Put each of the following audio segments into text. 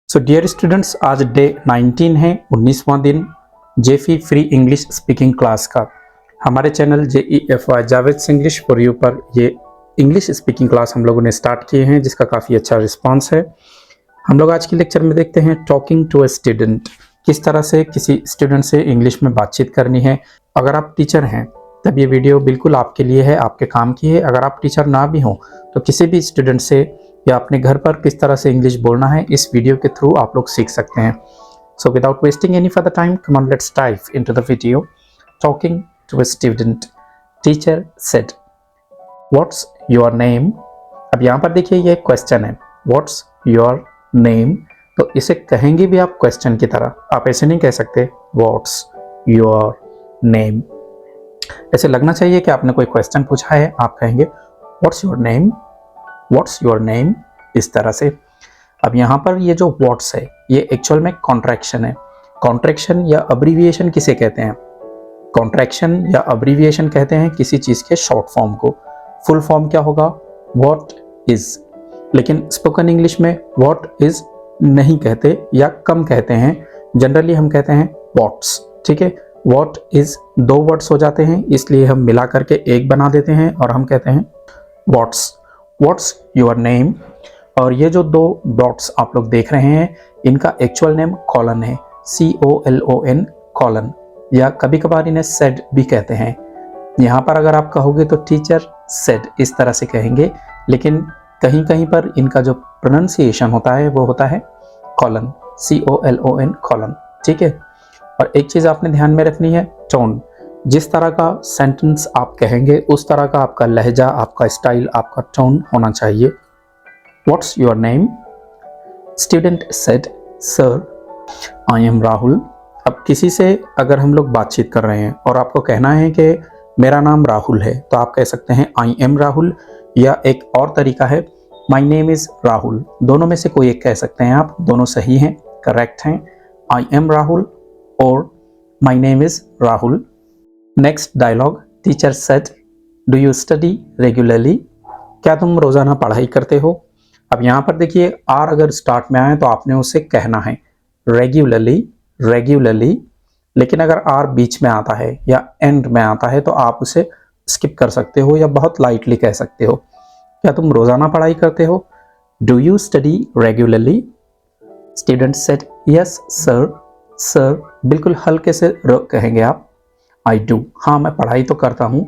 So dear students, आज day 19 है, 19वां दिन Jeffy free English speaking class का। हमारे channel JEFY Javed English for you पर ये इंग्लिश स्पीकिंग क्लास हम लोगों ने स्टार्ट किए हैं, जिसका काफ़ी अच्छा रिस्पांस है। हम लोग आज के लेक्चर में देखते हैं टॉकिंग टू अ स्टूडेंट, किस तरह से किसी स्टूडेंट से इंग्लिश में बातचीत करनी है। अगर आप टीचर हैं तब ये वीडियो बिल्कुल आपके लिए है, आपके काम की है। अगर आप टीचर ना भी हो तो किसी भी स्टूडेंट से या अपने घर पर किस तरह से इंग्लिश बोलना है, इस वीडियो के थ्रू आप लोग सीख सकते हैं। So without wasting any further time, come on let's dive into the video. Talking to a student, teacher said what's your name. अब यहाँ पर देखिए ये क्वेश्चन है, व्हाट्स योर नेम। तो इसे कहेंगे भी आप क्वेश्चन की तरह, आप ऐसे नहीं कह सकते व्हाट्स योर नेम। ऐसे लगना चाहिए कि आपने कोई क्वेश्चन पूछा है, आप कहेंगे what's your name, what's your name, इस तरह से। अब यहाँ पर ये जो व्हाट्स है ये एक्चुअल में कॉन्ट्रैक्शन है। कॉन्ट्रैक्शन या अब्रीविएशन किसे कहते हैं? कॉन्ट्रैक्शन या अब्रीविएशन कहते हैं किसी चीज के शॉर्ट फॉर्म को। फुल फॉर्म क्या होगा? What is. लेकिन स्पोकन इंग्लिश में व्हाट इज नहीं कहते या कम कहते हैं, जनरली हम कहते हैं व्हाट्स। ठीक है, व्हाट इज दो वर्ड्स हो जाते हैं, इसलिए हम मिला करके एक बना देते हैं और हम कहते हैं व्हाट्स। What's your name. और ये जो दो डॉट्स आप लोग देख रहे हैं, इनका एक्चुअल नेम कॉलन है, COLON कॉलन, या कभी कभार इन्हें सेड भी कहते हैं। यहाँ पर अगर आप कहोगे तो टीचर सेड इस तरह से कहेंगे, लेकिन कहीं कहीं पर इनका जो प्रोनाउंसिएशन होता है वो होता है कॉलन, COLON कॉलन। ठीक है, और एक चीज आपने ध्यान में रखनी है, टोन। जिस तरह का सेंटेंस आप कहेंगे उस तरह का आपका लहजा, आपका स्टाइल, आपका टोन होना चाहिए। What's your name? Student said sir I am Rahul. अब किसी से अगर हम लोग बातचीत कर रहे हैं और आपको कहना है कि मेरा नाम राहुल है, तो आप कह सकते हैं आई एम राहुल, या एक और तरीका है माई नेम इज राहुल। दोनों में से कोई एक कह सकते हैं आप, दोनों सही हैं, करेक्ट हैं। आई एम राहुल और my name is Rahul. Next dialogue, teacher said do you study regularly. क्या तुम रोजाना पढ़ाई करते हो? अब यहाँ पर देखिए आर अगर स्टार्ट में आए तो आपने उसे कहना है रेगुलरली, रेगुलरली। लेकिन अगर आर बीच में आता है या एंड में आता है तो आप उसे स्किप कर सकते हो या बहुत लाइटली कह सकते हो। क्या तुम रोजाना पढ़ाई करते हो? Do you study regularly. Student said yes sir. Sir बिल्कुल हल्के से र कहेंगे आप। आई डू, हाँ मैं पढ़ाई तो करता हूँ।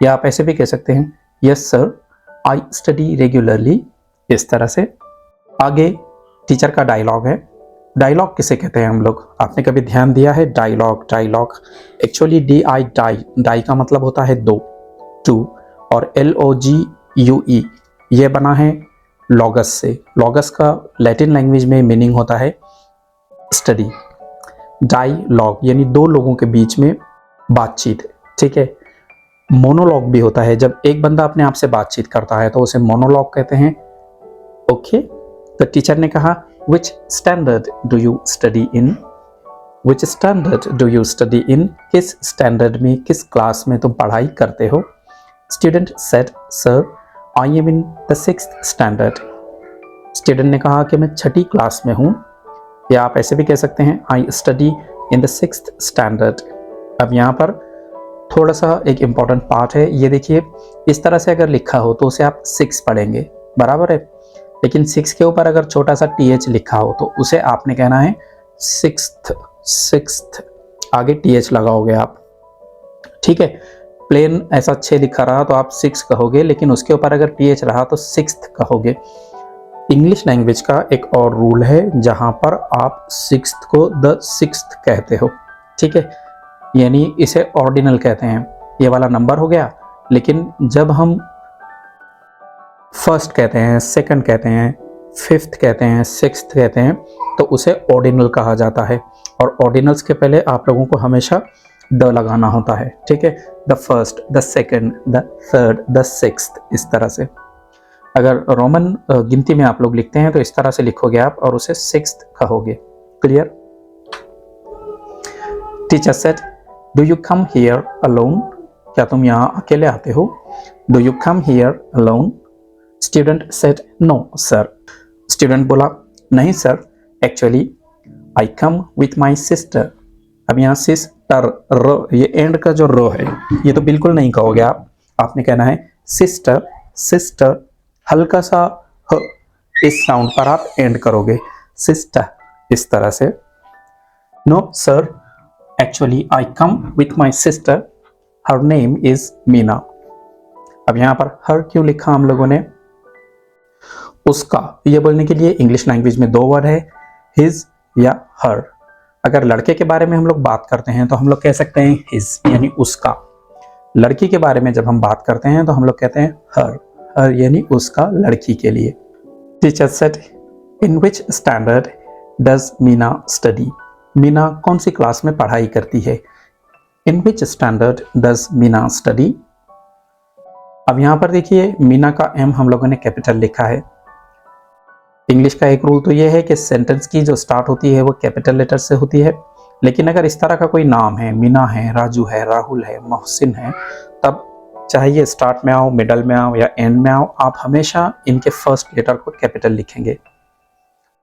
या आप ऐसे भी कह सकते हैं yes sir I study regularly, इस तरह से। आगे टीचर का डायलॉग है। डायलॉग किसे कहते हैं हम लोग? आपने कभी ध्यान दिया है? Dialogue, dialogue actually DI die, die का मतलब होता है दो, टू, और LOGUE ये बना है लॉगस से। लॉगस का लैटिन लैंग्वेज में मीनिंग होता है स्टडी। डायलॉग यानी दो लोगों के बीच में बातचीत। ठीक है, मोनोलॉग भी होता है, जब एक बंदा अपने आप से बातचीत करता है तो उसे मोनोलॉग कहते हैं। ओके, तो टीचर ने कहा विच standard do you study in. Which standard do you study in, किस स्टैंडर्ड में, किस क्लास में तुम पढ़ाई करते हो? Student said sir I am in the 6th standard. Student ने कहा कि मैं 6ठी क्लास में हूँ, या आप ऐसे भी कह सकते हैं I study in the 6th standard. अब यहाँ पर थोड़ा सा एक इम्पॉर्टेंट पार्ट है, ये देखिए इस तरह से अगर लिखा हो तो उसे आप 6 पढ़ेंगे, बराबर है। लेकिन 6 के ऊपर अगर छोटा सा TH लिखा हो तो उसे आपने कहना है 6th, 6th, आगे TH लगाओगे आप। ठीक है, प्लेन ऐसा 6 लिखा रहा तो आप 6 कहोगे, लेकिन उसके ऊपर अगर TH रहा तो 6th कहोगे। इंग्लिश लैंग्वेज का एक और रूल है जहां पर आप 6th को द 6th कहते हो। ठीक है, यानी इसे ऑर्डिनल कहते हैं, ये वाला नंबर हो गया। लेकिन जब हम फर्स्ट कहते हैं, सेकंड कहते हैं, 5th कहते हैं, 6th कहते हैं, तो उसे ऑर्डिनल कहा जाता है। और ऑर्डिनल्स के पहले आप लोगों को हमेशा द लगाना होता है। ठीक है, the first, the second, the third, the 6th, इस तरह से। अगर रोमन गिनती में आप लोग लिखते हैं तो इस तरह से लिखोगे आप और उसे 6th कहोगे। Clear? Teacher said do you come here alone. क्या तुम यहाँ अकेले आते हो? Do you come here alone. Student said no sir. Student बोला नहीं sir, actually I come with my sister. अब यहाँ सिस्टर र, ये एंड का जो रो है ये तो बिल्कुल नहीं कहोगे आप, आपने कहना है सिस्टर। सिस्टर हल्का सा ह इस साउंड पर आप एंड करोगे, सिस्टर, इस तरह से। No sir, actually I come with my sister, her name is Meena. अब यहाँ पर हर क्यों लिखा हम लोगों ने? उसका ये बोलने के लिए इंग्लिश लैंग्वेज में 2 वर्ड है, हिज या हर। अगर लड़के के बारे में हम लोग बात करते हैं तो हम लोग कह सकते हैं हिज यानी उसका। लड़की के बारे में जब हम बात करते हैं तो हम लोग कहते हैं हर, हर यानी उसका, लड़की के लिए। Teacher said in which standard does Meena study. Meena कौन सी क्लास में पढ़ाई करती है? In which standard does Meena study. अब यहां पर देखिए मीना का एम हम लोगों ने कैपिटल लिखा है। इंग्लिश का एक रूल तो ये है कि सेंटेंस की जो स्टार्ट होती है वो कैपिटल लेटर से होती है, लेकिन अगर इस तरह का कोई नाम है, मीना है, राजू है, राहुल है, मोहसिन है, तब चाहे ये स्टार्ट में आओ, मिडल में आओ या एंड में आओ, आप हमेशा इनके फर्स्ट लेटर को कैपिटल लिखेंगे।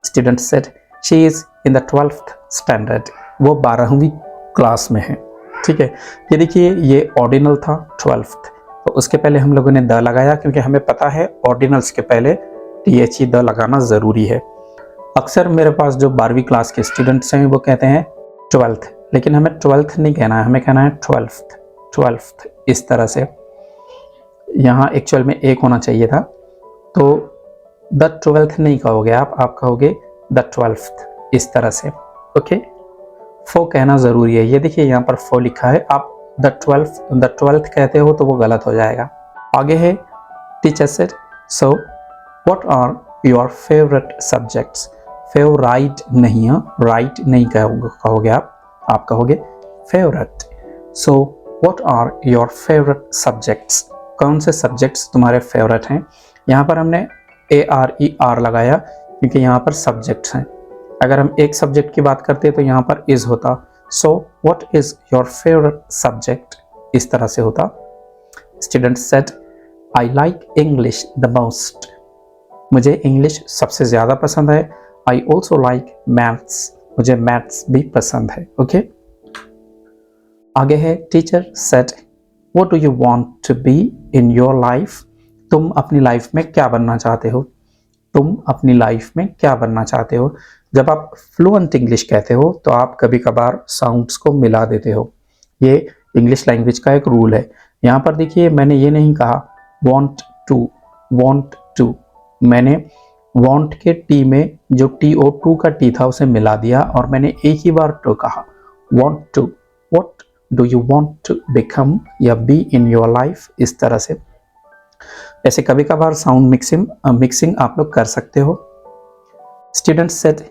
Student said she is in the 12th standard. वो 12वीं क्लास में है। ठीक है, ये देखिए ये ऑर्डिनल था 12th, तो उसके पहले हम लोगों ने द लगाया क्योंकि हमें पता है ऑर्डिनल्स के पहले THE द लगाना ज़रूरी है। अक्सर मेरे पास जो 12वीं क्लास के स्टूडेंट्स हैं वो कहते हैं 12th, लेकिन हमें 12th नहीं कहना है, हमें कहना है 12th, इस तरह से। यहाँ एक्चुअल में एक होना चाहिए था, तो द 12th नहीं कहोगे आप कहोगे द 12th, इस तरह से। ओके, फो कहना ज़रूरी है। ये देखिए यहाँ पर फो लिखा है, आप द 12th कहते हो तो वो गलत हो जाएगा। आगे है teacher said so what are your favourite subjects. Favourite नहीं है, राइट नहीं कहोगे आप कहोगे favourite. So what are your favourite subjects. कौन से सब्जेक्ट्स तुम्हारे फेवरेट हैं? यहाँ पर हमने ARER लगाया क्योंकि यहाँ पर सब्जेक्ट्स हैं। अगर हम एक सब्जेक्ट की बात करते तो यहाँ पर इज होता। So what is your favourite subject, इस तरह से होता। Student said I like English the most. मुझे इंग्लिश सबसे ज़्यादा पसंद है। I also like maths. मुझे मैथ्स भी पसंद है। ओके, आगे है teacher said what do you want to be in your life. तुम अपनी लाइफ में क्या बनना चाहते हो? तुम अपनी लाइफ में क्या बनना चाहते हो? जब आप फ्लुएंट इंग्लिश कहते हो तो आप कभी कभार साउंड्स को मिला देते हो। ये इंग्लिश लैंग्वेज का एक रूल है। यहाँ पर देखिए मैंने ये नहीं कहा want to, मैंने want के टी में जो TO2 का टी था उसे मिला दिया और मैंने एक ही बार तो कहा want to। what do you want to become या be in your life, इस तरह से। ऐसे कभी कभार साउंड मिक्सिंग आप लोग कर सकते हो। Student said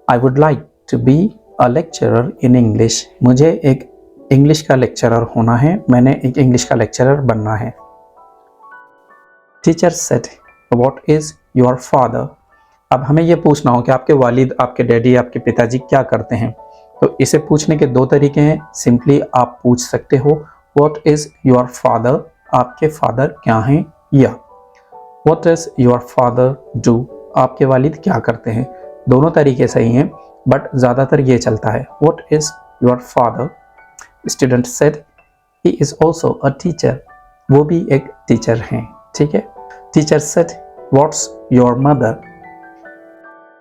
I would like to be a lecturer in English. मुझे एक इंग्लिश का लेक्चरर होना है, मैंने एक इंग्लिश का लेक्चरर बनना है। Teacher said what is your father. अब हमें यह पूछना हो कि आपके वालिद, आपके डैडी, आपके पिताजी क्या करते हैं, तो इसे पूछने के 2 तरीके हैं। सिंपली आप पूछ सकते हो व्हाट इज योर फादर, आपके फादर क्या हैं, या what is your father do, आपके वालिद क्या करते हैं। दोनों तरीके सही हैं, बट ज़्यादातर ये चलता है what is your father. Student said he is also a teacher. वो भी एक टीचर हैं। ठीक है। Teacher said what's your mother.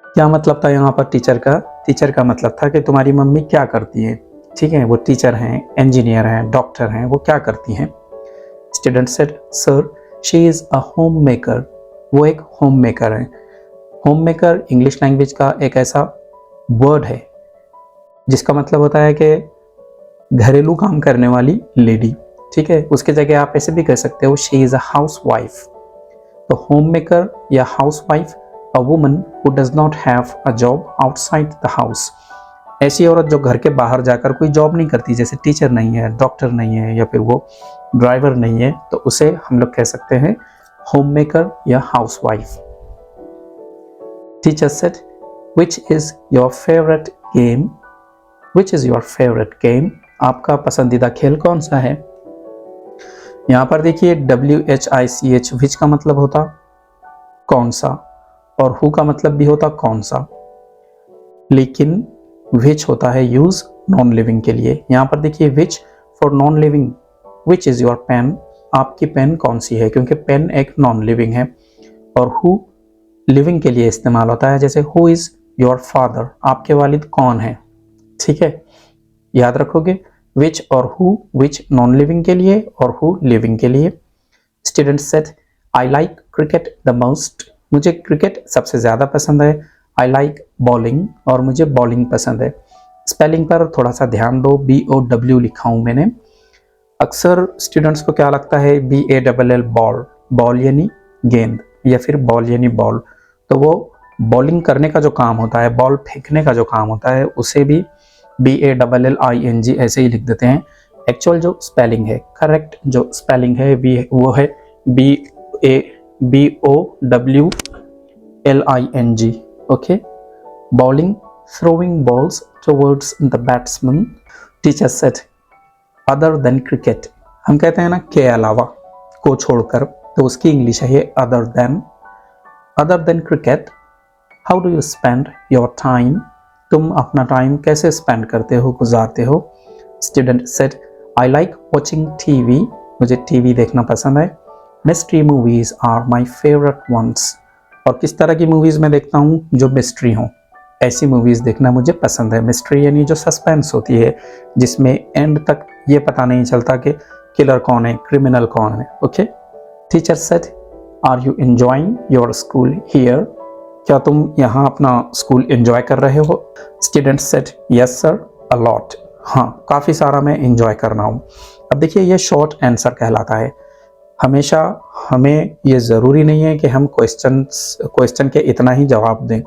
क्या मतलब था यहाँ पर टीचर का? टीचर का मतलब था कि तुम्हारी मम्मी क्या करती है। ठीक है, वो टीचर हैं, इंजीनियर हैं, डॉक्टर हैं, वो क्या करती हैं। Student said sir she is a home maker. वो एक होम मेकर है। होम मेकर इंग्लिश लैंग्वेज का एक ऐसा वर्ड है जिसका मतलब होता है कि घरेलू काम करने वाली लेडी। ठीक है, उसके जगह आप ऐसे भी कह सकते हो she is a house wife. तो होम मेकर या house wife, a woman who does not have a job outside the house. ऐसी औरत जो घर के बाहर जाकर कोई जॉब नहीं करती, जैसे टीचर नहीं है, डॉक्टर नहीं है, या फिर वो ड्राइवर नहीं है, तो उसे हम लोग कह सकते हैं होम मेकर या house wife. Teacher said which is your favourite game. Which is your favourite game, आपका पसंदीदा खेल कौन सा है। यहाँ पर देखिए WHICH, विच का मतलब होता कौन सा, और हु का मतलब भी होता कौन सा। लेकिन विच होता है यूज नॉन लिविंग के लिए। यहाँ पर देखिए which for non living, which is your pen, आपकी पेन कौन सी है, क्योंकि पेन एक नॉन लिविंग है। और हु लिविंग के लिए इस्तेमाल होता है, जैसे हु इज योर फादर, आपके वालिद कौन है। ठीक है, याद रखोगे विच और हु, विच नॉन लिविंग के लिए और हु लिविंग के लिए। Student said I like cricket the most, मुझे क्रिकेट सबसे ज़्यादा पसंद है। आई लाइक बॉलिंग, और मुझे बॉलिंग पसंद है। स्पेलिंग पर थोड़ा सा ध्यान दो, BOW लिखा हूँ मैंने। अक्सर स्टूडेंट्स को क्या लगता है BALL बॉल, बॉल यानी गेंद या फिर बॉल यानी बॉल, तो वो बॉलिंग करने का जो काम होता है, बॉल फेंकने का जो काम होता है, उसे भी BALLING ऐसे ही लिख देते हैं। एक्चुअल जो स्पेलिंग है, करेक्ट जो स्पेलिंग है वो है BOWLING। Okay, bowling, throwing balls towards the batsman। Teacher said other than cricket, हम कहते हैं ना के अलावा, को छोड़कर, तो उसकी इंग्लिश है ये other than। other than cricket how do you spend your time, तुम अपना टाइम कैसे स्पेंड करते हो, गुजारते हो। Student said I like watching TV, मुझे टीवी देखना पसंद है। Mystery movies are my favourite ones, और किस तरह की मूवीज मैं देखता हूँ, जो मिस्ट्री हो, ऐसी मूवीज देखना मुझे पसंद है। मिस्ट्री यानी जो सस्पेंस होती है, जिसमें एंड तक ये पता नहीं चलता कि किलर कौन है, क्रिमिनल कौन है। Okay, teacher said are you enjoying your school here, क्या तुम यहाँ अपना स्कूल एंजॉय कर रहे हो। Student said yes sir a lot, हाँ काफ़ी सारा मैं एंजॉय कर रहा हूँ। अब देखिए ये शॉर्ट आंसर कहलाता है। हमेशा हमें ये ज़रूरी नहीं है कि हम क्वेश्चन के इतना ही जवाब दें।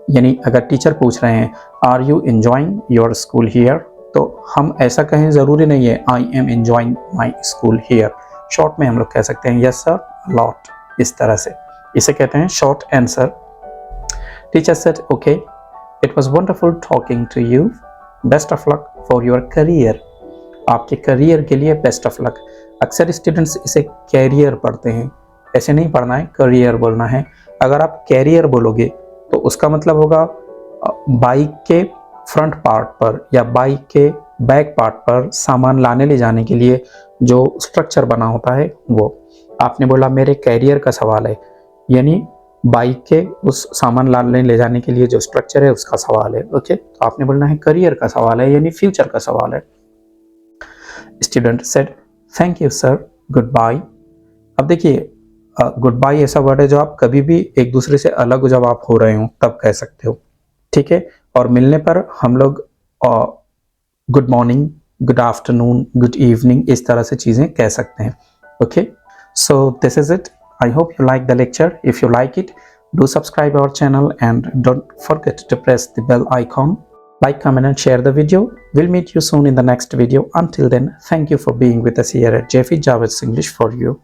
यानी अगर टीचर पूछ रहे हैं are you enjoying your school here, तो हम ऐसा कहें ज़रूरी नहीं है I am enjoying my school here. Short में हम लोग कह सकते हैं यस सर लॉट, इस तरह से, इसे कहते हैं short answer. Teacher said okay it was wonderful talking to you, best of luck for your career, आपके करियर के लिए बेस्ट ऑफ लक। अक्सर स्टूडेंट्स इसे कैरियर पढ़ते हैं, ऐसे नहीं पढ़ना है, करियर बोलना है। अगर आप कैरियर बोलोगे तो उसका मतलब होगा बाइक के फ्रंट पार्ट पर या बाइक के बैक पार्ट पर सामान लाने ले जाने के लिए जो स्ट्रक्चर बना होता है वो। आपने बोला मेरे कैरियर का सवाल है, यानी बाइक के उस सामान लाने ले जाने के लिए जो स्ट्रक्चर है उसका सवाल है। ओके, तो आपने बोलना है करियर का सवाल है, यानी फ्यूचर का सवाल है। Student said thank you sir good bye. अब देखिए गुड बाय ऐसा वर्ड है जो आप कभी भी एक दूसरे से अलग जब आप हो रहे हो तब कह सकते हो, ठीक है। और मिलने पर हम लोग good morning, good afternoon, good evening, इस तरह से चीज़ें कह सकते हैं। Okay, so this is it. I hope you like the lecture. If you like it, do subscribe our channel and don't forget to press the bell icon. Like, comment and share the video. We'll meet you soon in the next video. Until then, thank you for being with us here at JF Javits English for You.